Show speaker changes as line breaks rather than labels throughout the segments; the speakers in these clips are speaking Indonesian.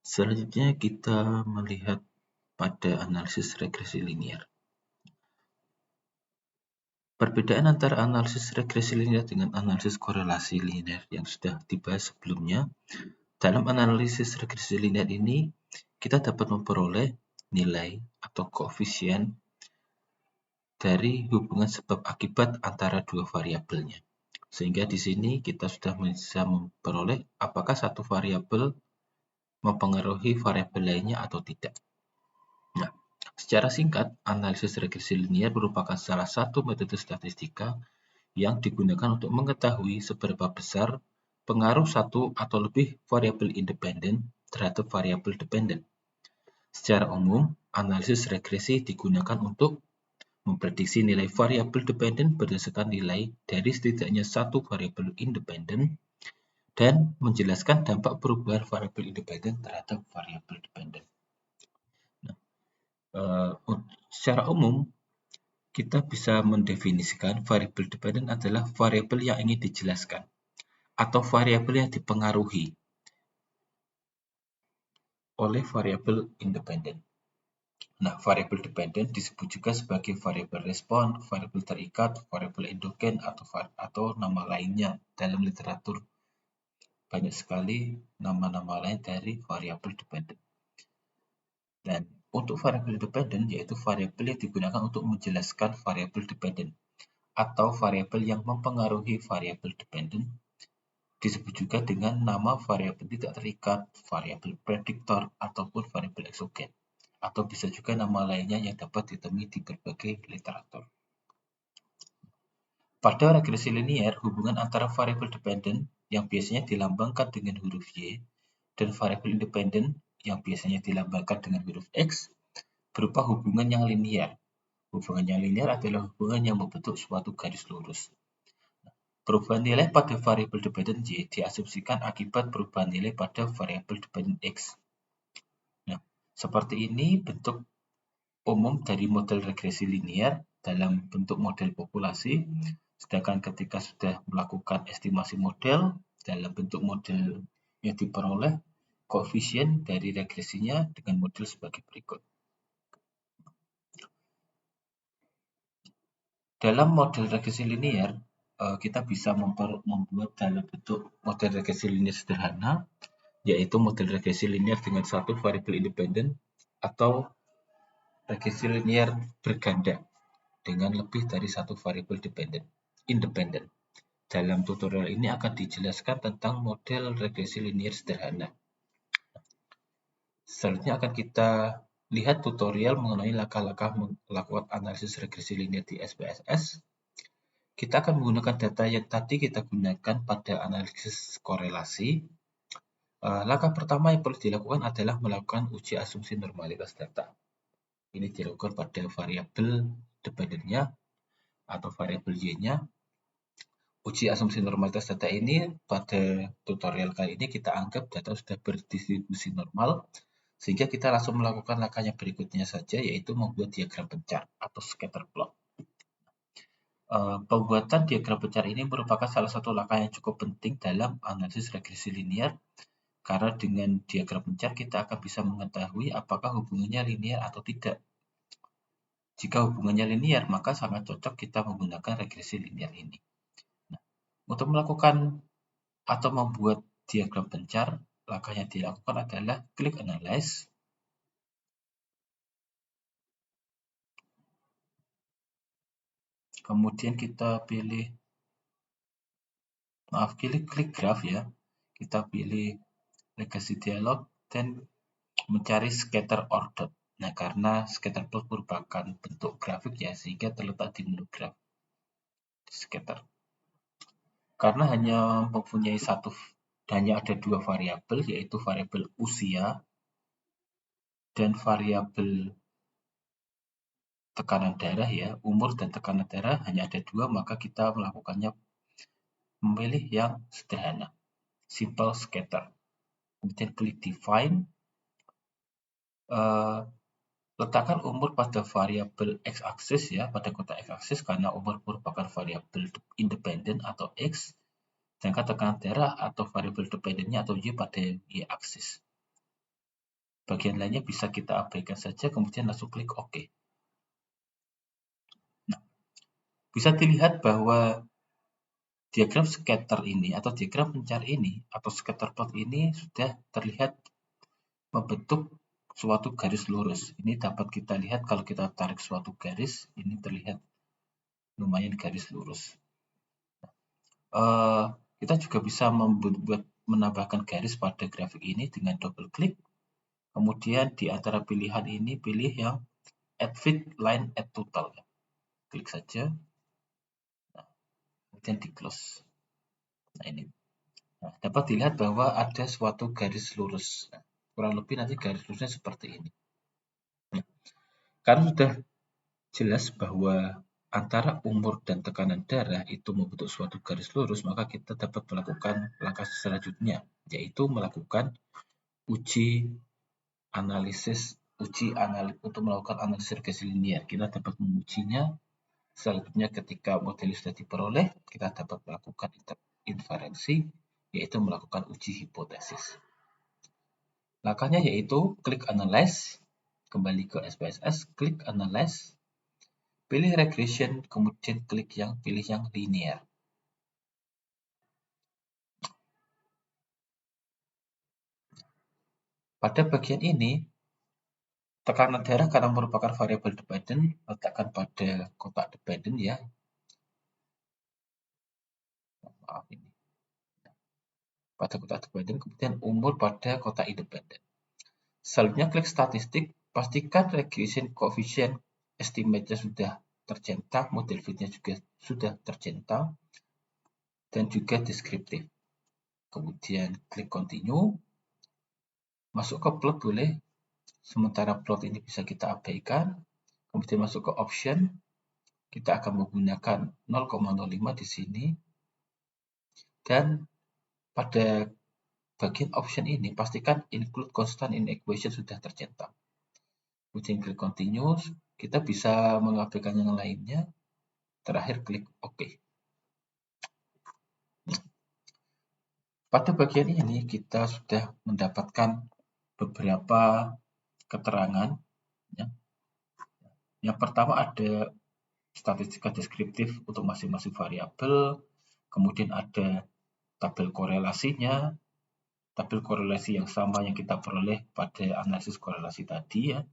Selanjutnya kita melihat pada analisis regresi linear. Perbedaan antara analisis regresi linear dengan analisis korelasi linear yang sudah dibahas sebelumnya. Dalam analisis regresi linear ini, kita dapat memperoleh nilai atau koefisien dari hubungan sebab akibat antara dua variabelnya. Sehingga di sini kita sudah bisa memperoleh apakah satu variabel mempengaruhi variabel lainnya atau tidak. Nah, secara singkat, analisis regresi linear merupakan salah satu metode statistika yang digunakan untuk mengetahui seberapa besar pengaruh satu atau lebih variabel independen terhadap variabel dependen. Secara umum, analisis regresi digunakan untuk memprediksi nilai variabel dependen berdasarkan nilai dari setidaknya satu variabel independen dan menjelaskan dampak perubahan variabel independen terhadap variabel dependen. Secara umum, kita bisa mendefinisikan variabel dependen adalah variabel yang ingin dijelaskan atau variabel yang dipengaruhi oleh variabel independen. Nah, variabel dependen disebut juga sebagai variabel respon, variabel terikat, variabel endogen, atau nama lainnya. Dalam literatur banyak sekali nama-nama lain dari variabel dependen. Dan untuk variabel dependen yaitu variabel yang digunakan untuk menjelaskan variabel dependen atau variabel yang mempengaruhi variabel dependen. Disebut juga dengan nama variabel tidak terikat, variabel prediktor, ataupun variabel eksogen. Atau bisa juga nama lainnya yang dapat ditemui di berbagai literatur. Pada regresi linear, hubungan antara variabel dependen yang biasanya dilambangkan dengan huruf Y dan variabel independen yang biasanya dilambangkan dengan huruf X berupa hubungan yang linear. Hubungan yang linear adalah hubungan yang membentuk suatu garis lurus. Perubahan nilai pada variabel dependen Y diasumsikan akibat perubahan nilai pada variabel dependen X. Nah, seperti ini bentuk umum dari model regresi linear dalam bentuk model populasi, sedangkan ketika sudah melakukan estimasi model dalam bentuk model yang diperoleh, koefisien dari regresinya dengan model sebagai berikut. Dalam model regresi linear, kita bisa membuat dalam bentuk model regresi linear sederhana, yaitu model regresi linear dengan satu variabel independen atau regresi linear berganda dengan lebih dari satu variabel independen. Dalam tutorial ini akan dijelaskan tentang model regresi linear sederhana. Selanjutnya akan kita lihat tutorial mengenai langkah-langkah melakukan analisis regresi linear di SPSS. Kita akan menggunakan data yang tadi kita gunakan pada analisis korelasi. Langkah pertama yang perlu dilakukan adalah melakukan uji asumsi normalitas data. Ini dilakukan pada variabel dependennya atau variabel Y-nya. Uji asumsi normalitas data ini pada tutorial kali ini kita anggap data sudah berdistribusi normal, sehingga kita langsung melakukan langkah yang berikutnya saja, yaitu membuat diagram pencar atau scatter plot. Pembuatan diagram pencar ini merupakan salah satu langkah yang cukup penting dalam analisis regresi linear, karena dengan diagram pencar kita akan bisa mengetahui apakah hubungannya linear atau tidak. Jika hubungannya linear, maka sangat cocok kita menggunakan regresi linear ini. Nah, untuk melakukan atau membuat diagram pencar, langkah yang dilakukan adalah klik Analyze. Kemudian kita pilih, klik Graph ya. Kita pilih Legacy Dialog dan mencari Scatter Order. Nah, karena scatter plot merupakan bentuk grafik ya, sehingga terletak di menu graph scatter. Karena hanya mempunyai hanya ada dua variabel, yaitu variabel usia dan variabel tekanan darah ya, umur dan tekanan darah hanya ada dua, maka kita memilih yang sederhana, simple scatter. Kemudian klik define, letakkan umur pada variabel x-aksis ya, pada kotak x-aksis karena umur merupakan variabel independen atau x, sedangkan tekanan darah atau variabel dependennya atau y pada y-aksis. Bagian lainnya bisa kita abaikan saja, kemudian langsung klik OK. Nah, bisa dilihat bahwa diagram scatter ini atau diagram pencar ini atau scatter plot ini sudah terlihat membentuk suatu garis lurus. Ini dapat kita lihat kalau kita tarik suatu garis, ini terlihat lumayan garis lurus. Kita juga bisa menambahkan garis pada grafik ini dengan double klik. Kemudian di antara pilihan ini pilih yang Add Fit Line Add Total. Klik saja. Nah, kemudian di close. Nah ini. Nah, dapat dilihat bahwa ada suatu garis lurus. Nah, kurang lebih nanti garis lurusnya seperti ini. Nah, karena sudah jelas bahwa antara umur dan tekanan darah itu membentuk suatu garis lurus, maka kita dapat melakukan langkah selanjutnya, yaitu melakukan uji analisis untuk melakukan analisis regresi linear. Kita dapat mengujinya. Selanjutnya ketika model sudah diperoleh, kita dapat melakukan inferensi, yaitu melakukan uji hipotesis. Langkahnya yaitu klik Analyze, kembali ke SPSS, klik Analyze, pilih Regression, kemudian pilih yang Linear. Pada bagian ini, tekanan darah karena merupakan variabel dependent, letakkan pada kotak dependent ya. Maaf ini. Pada kotak dependent, kemudian umur pada kotak independent. Selanjutnya klik statistik, pastikan regression coefficient estimate-nya sudah tercentang, model fit-nya juga sudah tercentang, dan juga deskriptif. Kemudian klik continue, masuk ke plot boleh, sementara plot ini bisa kita abaikan, kemudian masuk ke option, kita akan menggunakan 0,05 di sini, dan pada bagian option ini pastikan include constant in equation sudah tercentang. Kemudian klik continue, kita bisa mengabaikan yang lainnya, terakhir klik OK. Pada bagian ini kita sudah mendapatkan beberapa keterangan. Ya. Yang pertama ada statistika deskriptif untuk masing-masing variabel, kemudian ada tabel korelasinya, tabel korelasi yang sama yang kita peroleh pada analisis korelasi tadi ya,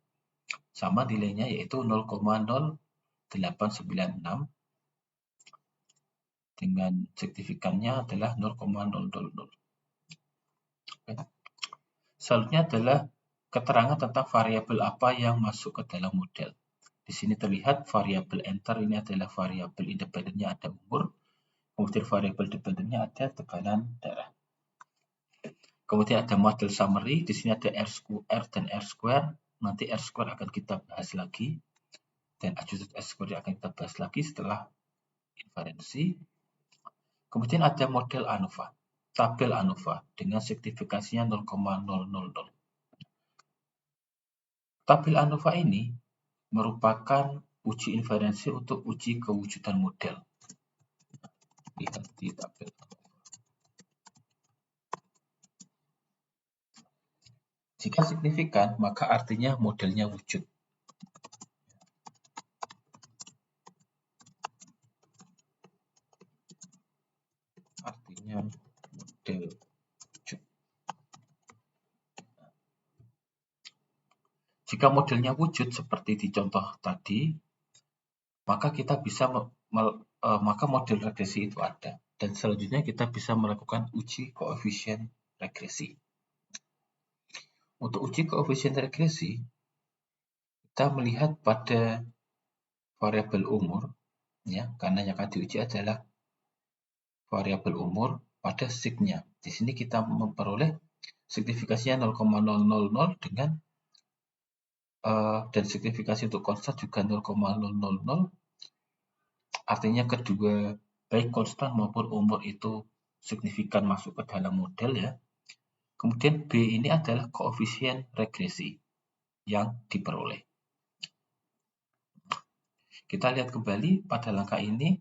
sama nilainya yaitu 0,0896 dengan signifikannya adalah 0,000. Selanjutnya adalah keterangan tentang variabel apa yang masuk ke dalam model. Di sini terlihat variabel enter ini adalah variabel independennya ada umur, kemudian variabel dependennya ada tekanan darah. Kemudian ada model summary, di sini ada R dan R square. Nanti R square akan kita bahas lagi, dan adjusted R square akan kita bahas lagi setelah inferensi. Kemudian ada model ANOVA, tabel ANOVA dengan signifikansinya 0,000. Tabel ANOVA ini merupakan uji inferensi untuk uji kewujudan model. Lihat di tabel. Jika signifikan, maka artinya modelnya wujud. Artinya model wujud. Jika modelnya wujud seperti di contoh tadi, maka kita bisa maka model regresi itu ada. Dan selanjutnya kita bisa melakukan uji koefisien regresi. Untuk uji koefisien regresi, kita melihat pada variabel umur, ya, karena yang akan diuji adalah variabel umur pada sig-nya. Di sini kita memperoleh signifikasinya 0,000 dengan dan signifikasi untuk konstan juga 0,000. Artinya kedua baik konstan maupun umur itu signifikan masuk ke dalam model ya. Kemudian B ini adalah koefisien regresi yang diperoleh. Kita lihat kembali pada langkah ini.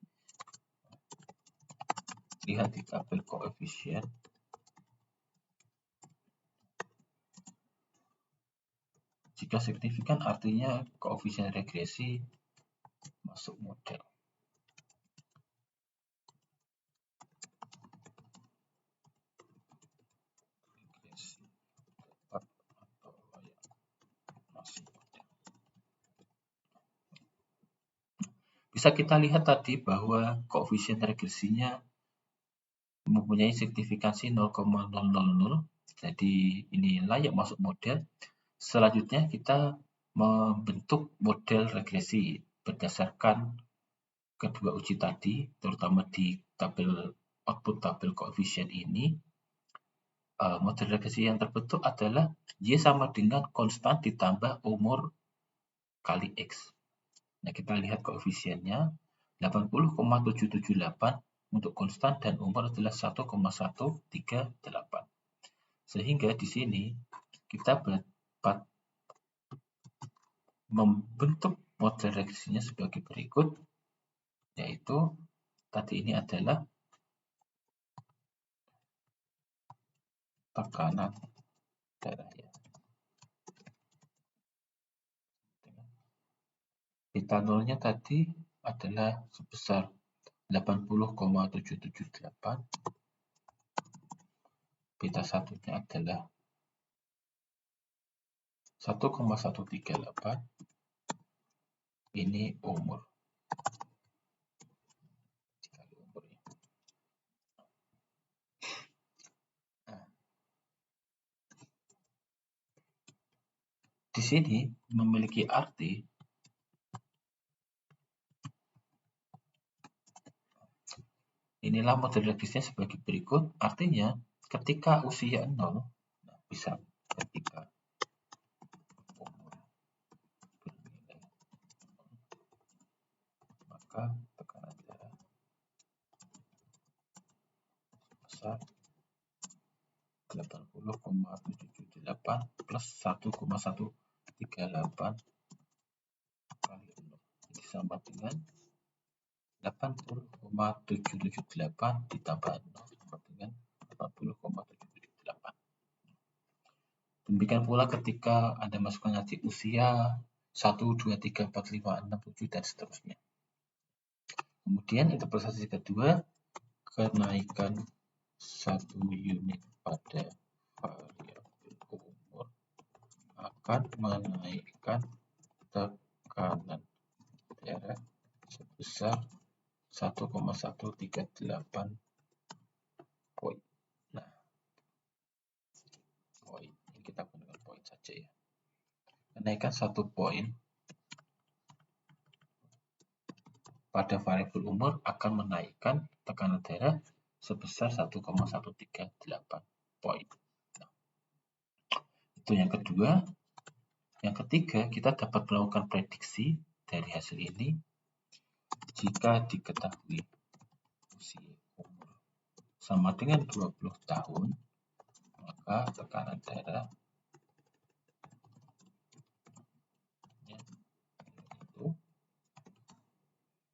Lihat di tabel koefisien. Jika signifikan artinya koefisien regresi masuk model. Regresi tepat atau layak masuk model. Bisa kita lihat tadi bahwa koefisien regresinya mempunyai signifikansi 0,000. Jadi ini layak masuk model. Selanjutnya kita membentuk model regresi berdasarkan kedua uji tadi, terutama di tabel output tabel koefisien ini. Model regresi yang terbentuk adalah Y sama dengan konstan ditambah umur kali X. Nah, kita lihat koefisiennya 80,778 untuk konstan dan umur adalah 1,138. Sehingga di sini kita dapat membentuk model regresinya sebagai berikut, yaitu tadi ini adalah tekanan darah ya. Beta nolnya tadi adalah sebesar 80,778. Beta satunya adalah 1,138. Ini umur. Nah, di sini memiliki arti inilah model regresinya sebagai berikut. Artinya ketika usia 0, bisa ketika umur bernilai 0, maka tekanan darah besar 80,778 plus 1,138 kali 0. Jadi sama dengan 80,778 ditambah 0 sama dengan 80,778. Demikian pula ketika Anda masukkan nanti usia 1, 2, 3, 4, 5, 6, 7, dan seterusnya. Kemudian interpretasi kedua, kenaikan 1 unit pada variabel umur akan menaikkan tekanan darah sebesar 1,138 poin. Nah, poin ini kita gunakan poin saja ya. Kenaikan 1 poin pada variabel umur akan menaikkan tekanan darah sebesar 1,138 poin. Nah, itu yang kedua. Yang ketiga, kita dapat melakukan prediksi dari hasil ini. Jika diketahui usia umur sama dengan 20 tahun, maka tekanan darah itu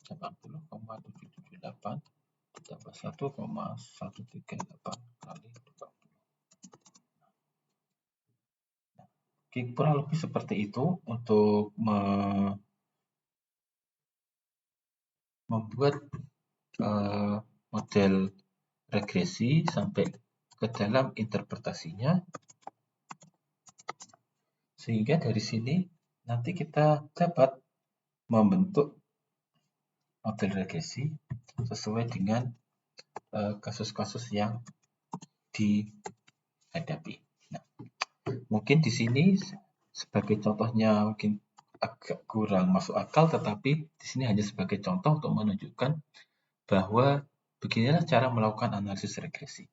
80,778 ditambah 1,138 kali 20. Kurang lebih seperti itu untuk membuat model regresi sampai ke dalam interpretasinya, sehingga dari sini nanti kita dapat membentuk model regresi sesuai dengan kasus-kasus yang dihadapi. Nah, mungkin di sini sebagai contohnya mungkin agak kurang masuk akal, tetapi di sini hanya sebagai contoh untuk menunjukkan bahwa beginilah cara melakukan analisis regresi.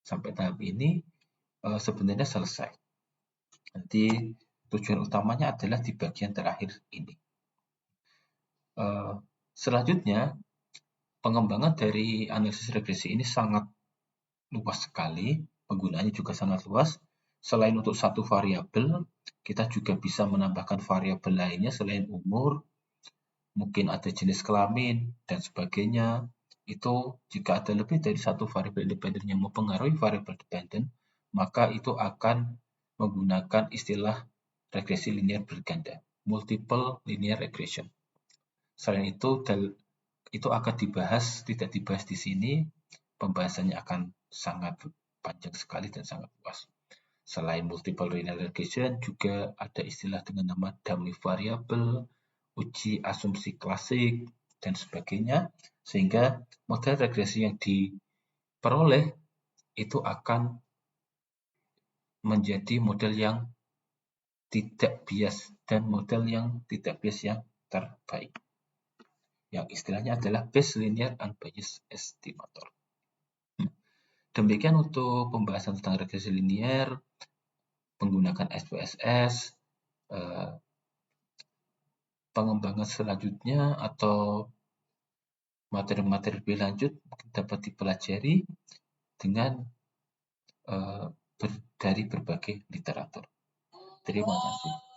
Sampai tahap ini sebenarnya selesai. Nanti tujuan utamanya adalah di bagian terakhir ini. Selanjutnya, pengembangan dari analisis regresi ini sangat luas sekali, penggunaannya juga sangat luas. Selain untuk satu variabel, kita juga bisa menambahkan variabel lainnya selain umur, mungkin ada jenis kelamin, dan sebagainya. Itu jika ada lebih dari satu variabel independen yang mempengaruhi variabel dependen, maka itu akan menggunakan istilah regresi linear berganda, multiple linear regression. Selain itu akan tidak dibahas di sini, pembahasannya akan sangat panjang sekali dan sangat luas. Selain multiple linear regression, juga ada istilah dengan nama dummy variable, uji asumsi klasik, dan sebagainya, sehingga model regresi yang diperoleh itu akan menjadi model yang tidak bias dan model yang tidak bias yang terbaik, yang istilahnya adalah Bayes linear unbiased estimator. Demikian untuk pembahasan tentang regresi linear menggunakan SPSS. Pengembangan selanjutnya atau materi-materi lebih lanjut dapat dipelajari dengan dari berbagai literatur. Terima kasih.